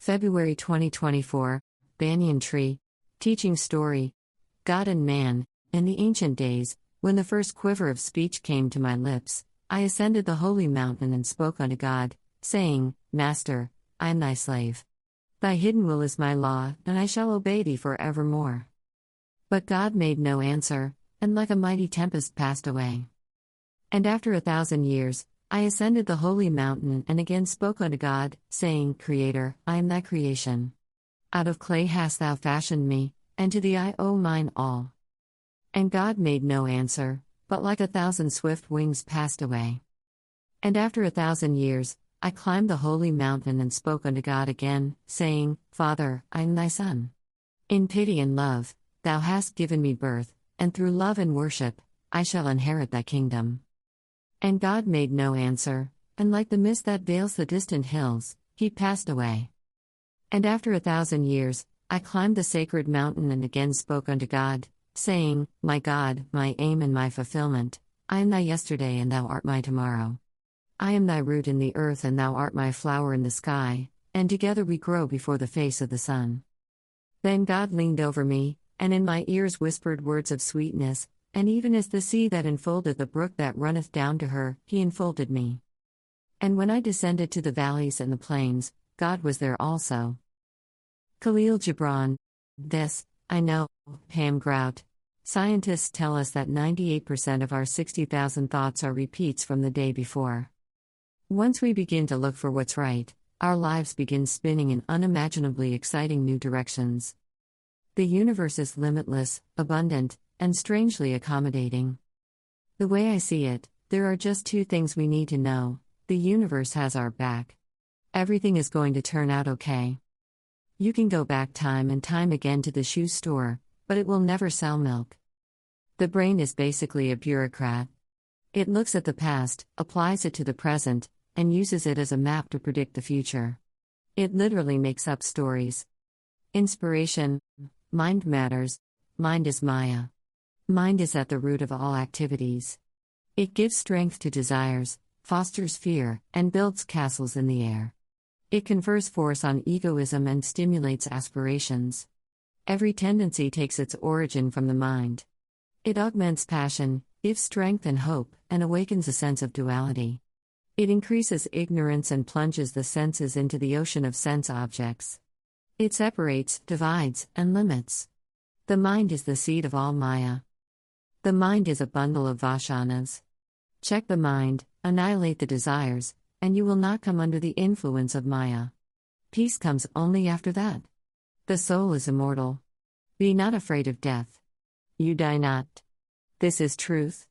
February 2024, Banyan Tree. Teaching story. God and man. In the ancient days, when the first quiver of speech came to my lips, I ascended the holy mountain and spoke unto God, saying, Master, I am thy slave. Thy hidden will is my law, and I shall obey thee for evermore. But God made no answer, and like a mighty tempest passed away. And after 1,000 years, I ascended the holy mountain and again spoke unto God, saying, Creator, I am thy creation. Out of clay hast thou fashioned me, and to thee I owe mine all. And God made no answer, but like 1,000 swift wings passed away. And after 1,000 years, I climbed the holy mountain and spoke unto God again, saying, Father, I am thy son. In pity and love, thou hast given me birth, and through love and worship, I shall inherit thy kingdom. And God made no answer, and like the mist that veils the distant hills, he passed away. And after 1,000 years, I climbed the sacred mountain and again spoke unto God, saying, My God, my aim and my fulfillment, I am thy yesterday and thou art my tomorrow. I am thy root in the earth and thou art my flower in the sky, and together we grow before the face of the sun. Then God leaned over me, and in my ears whispered words of sweetness, and even as the sea that enfoldeth the brook that runneth down to her, he enfolded me. And when I descended to the valleys and the plains, God was there also. Khalil Gibran. This, I know, Pam Grout. Scientists tell us that 98% of our 60,000 thoughts are repeats from the day before. Once we begin to look for what's right, our lives begin spinning in unimaginably exciting new directions. The universe is limitless, abundant, and strangely accommodating. The way I see it, there are just two things we need to know: the universe has our back. Everything is going to turn out okay. You can go back time and time again to the shoe store, but it will never sell milk. The brain is basically a bureaucrat. It looks at the past, applies it to the present, and uses it as a map to predict the future. It literally makes up stories. Inspiration. Mind matters. Mind is Maya. Mind is at the root of all activities. It gives strength to desires, fosters fear, and builds castles in the air. It confers force on egoism and stimulates aspirations. Every tendency takes its origin from the mind. It augments passion, gives strength and hope, and awakens a sense of duality. It increases ignorance and plunges the senses into the ocean of sense objects. It separates, divides, and limits. The mind is the seed of all Maya. The mind is a bundle of vashanas. Check the mind, annihilate the desires, and you will not come under the influence of Maya. Peace comes only after that. The soul is immortal. Be not afraid of death. You die not. This is truth.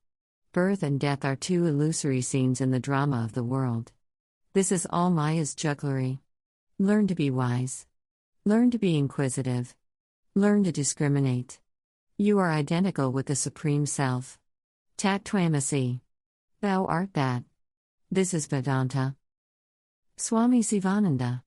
Birth and death are two illusory scenes in the drama of the world. This is all Maya's jugglery. Learn to be wise. Learn to be inquisitive. Learn to discriminate. You are identical with the Supreme Self. Tat Twamasi. Thou art that. This is Vedanta. Swami Sivananda.